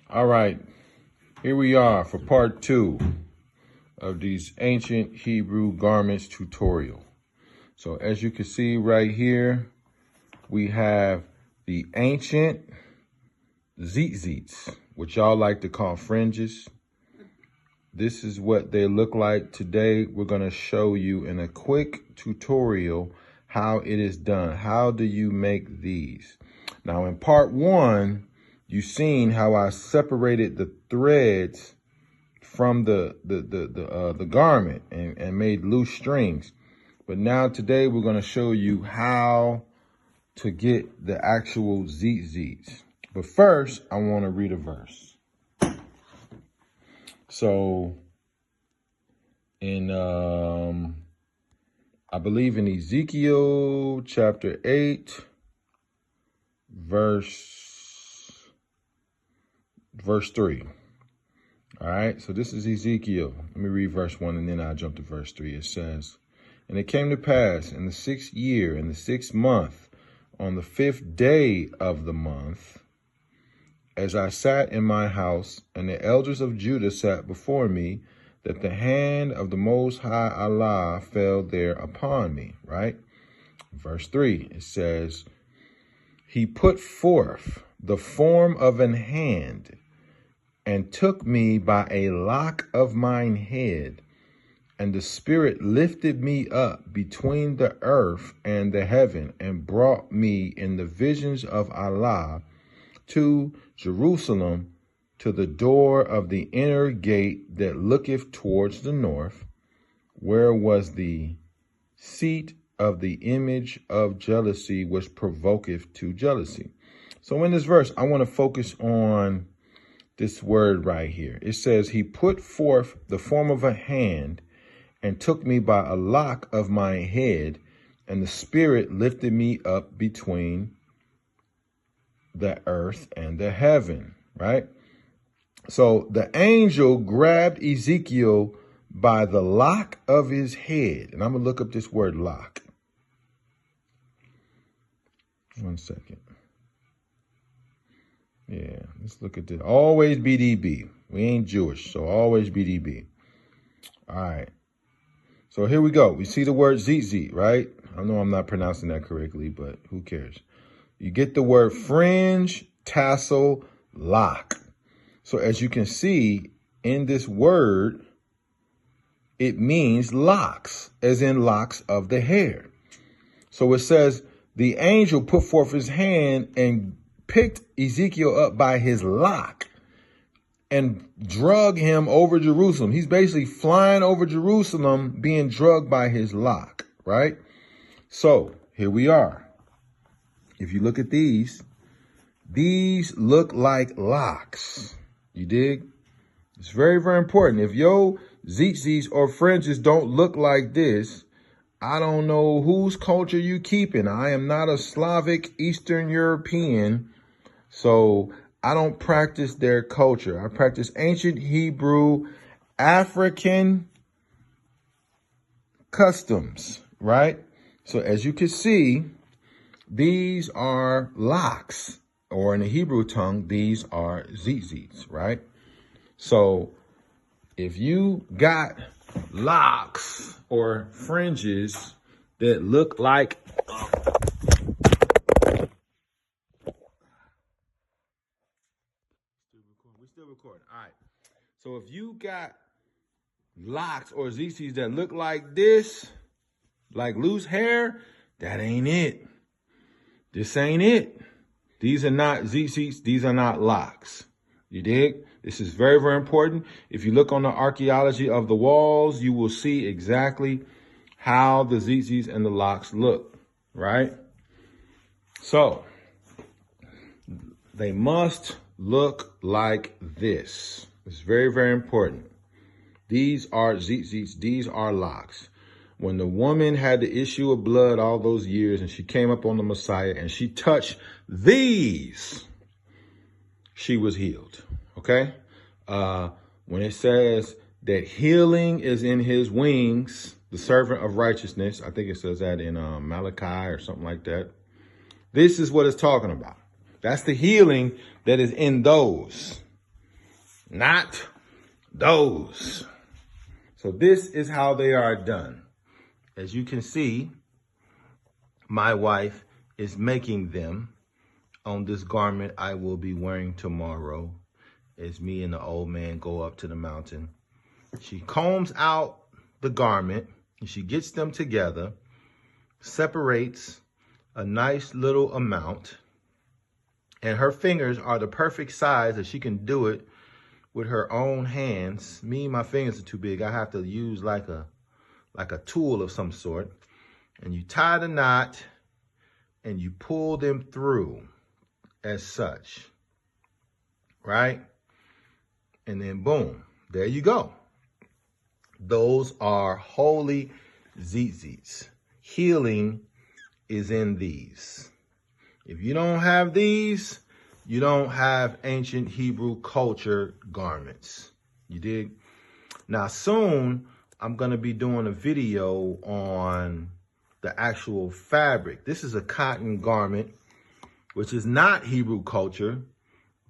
All right, here we are for part 2 of these ancient Hebrew garments tutorial. So as you can see right here, we have the ancient tzitzits, which y'all like to call fringes. This is what they look like. Today, we're going to show you in a quick tutorial how it is done. How do you make these? Now, in part 1, you've seen how I separated the threads from the garment and made loose strings. But now today, we're going to show you how to get the actual tzitzits. But first, I want to read a verse. So in, I believe in Ezekiel chapter 8, verse 3. All right, so this is Ezekiel. Let me read verse 1 and then I'll jump to verse 3. It says, "And it came to pass in the 6th year, in the 6th month, on the 5th day of the month, as I sat in my house, and the elders of Judah sat before me, that the hand of the Most High Allah fell there upon me," right? Verse 3, it says, "He put forth the form of an hand, and took me by a lock of mine head, and the Spirit lifted me up between the earth and the heaven, and brought me in the visions of Allah to Jerusalem, to the door of the inner gate that looketh towards the north, where was the seat of the image of jealousy, which provoketh to jealousy." So in this verse, I want to focus on this word right here. It says, "He put forth the form of a hand, and took me by a lock of my head, and the Spirit lifted me up between the earth and the heaven," right? So the angel grabbed Ezekiel by the lock of his head. And I'm going to look up this word lock. 1 second. Yeah, let's look at this. Always BDB. We ain't Jewish, so always BDB. All right. So here we go. We see the word tzitzit, right? I know I'm not pronouncing that correctly, but who cares? You get the word fringe, tassel, lock. So as you can see in this word, it means locks, as in locks of the hair. So it says the angel put forth his hand and picked Ezekiel up by his lock and drug him over Jerusalem. He's basically flying over Jerusalem, being drugged by his lock, right? So here we are. If you look at these look like locks. You dig? It's very, very important. If your tzitzits or fringes don't look like this, I don't know whose culture you keeping. I am not a Slavic Eastern European, so I don't practice their culture. I practice ancient Hebrew, African customs, right? So as you can see, these are locks, or in the Hebrew tongue, these are tzitzits, right? So if you got locks or fringes that look like we're still recording. All right. So if you got locks or tzitzits that look like this, like loose hair, that ain't it. This ain't it. These are not tzitzits. These are not locks. You dig? This is very, very important. If you look on the archaeology of the walls, you will see exactly how the tzitzits and the locks look, right? So they must look like this. It's very, very important. These are tzitzits. These are locks. When the woman had the issue of blood all those years and she came up on the Messiah and she touched these, she was healed. Okay? When it says that healing is in his wings, the servant of righteousness, I think it says that in Malachi or something like that. This is what it's talking about. That's the healing that is in those. not those. So this is how they are done. As you can see, my wife is making them on this garment I will be wearing tomorrow as me and the old man go up to the mountain. She combs out the garment and she gets them together, separates a nice little amount, and her fingers are the perfect size that she can do it with her own hands. Me, my fingers are too big. I have to use like a tool of some sort. And you tie the knot and you pull them through as such, right? And then boom, there you go. Those are holy tzitzits. Healing is in these. If you don't have these, you don't have ancient Hebrew culture garments. You dig? Now soon, I'm going to be doing a video on the actual fabric. This is a cotton garment, which is not Hebrew culture,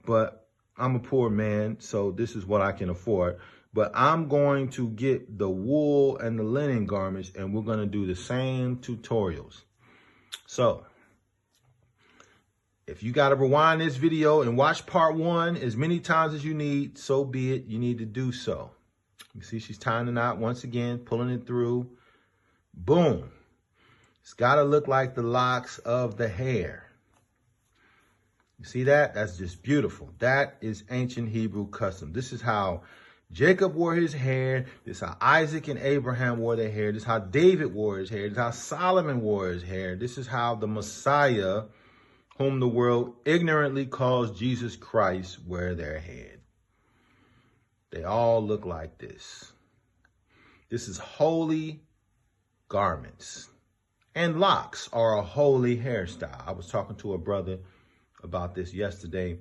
but I'm a poor man, so this is what I can afford. But I'm going to get the wool and the linen garments, and we're going to do the same tutorials. So if you got to rewind this video and watch part 1 as many times as you need, so be it. You need to do so. You see she's tying the knot once again, pulling it through. Boom. It's got to look like the locks of the hair. You see that? That's just beautiful. That is ancient Hebrew custom. This is how Jacob wore his hair. This is how Isaac and Abraham wore their hair. This is how David wore his hair. This is how Solomon wore his hair. This is how the Messiah, whom the world ignorantly calls Jesus Christ, wear their head. They all look like this. This is holy garments. And locks are a holy hairstyle. I was talking to a brother about this yesterday,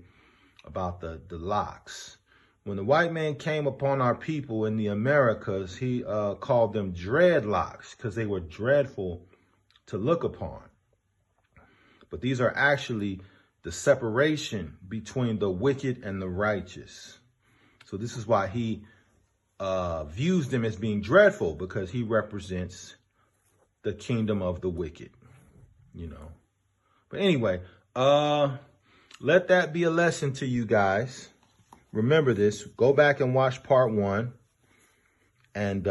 about the locks. When the white man came upon our people in the Americas, he called them dreadlocks because they were dreadful to look upon. But these are actually the separation between the wicked and the righteous. So this is why he views them as being dreadful, because he represents the kingdom of the wicked, you know. But anyway, let that be a lesson to you guys. Remember this. Go back and watch part 1. And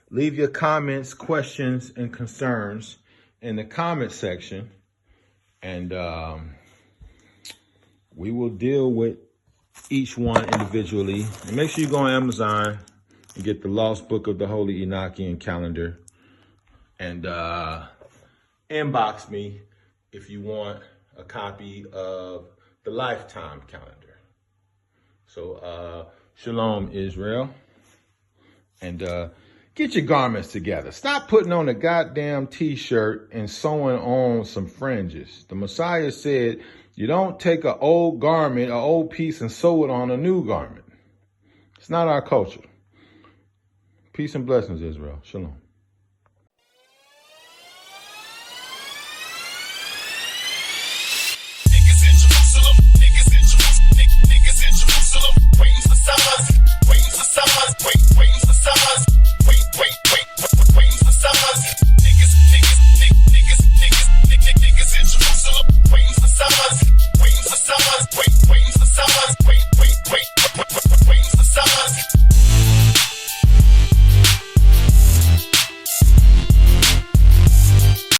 leave your comments, questions, and concerns in the comment section. And we will deal with each one individually. And make sure you go on Amazon and get the Lost Book of the Holy Enochian Calendar. And inbox me if you want a copy of the Lifetime Calendar. So shalom, Israel. And get your garments together. Stop putting on a goddamn t-shirt and sewing on some fringes. The Messiah said, you don't take an old garment, an old piece, and sew it on a new garment. It's not our culture. Peace and blessings, Israel. Shalom. Waiting for someone,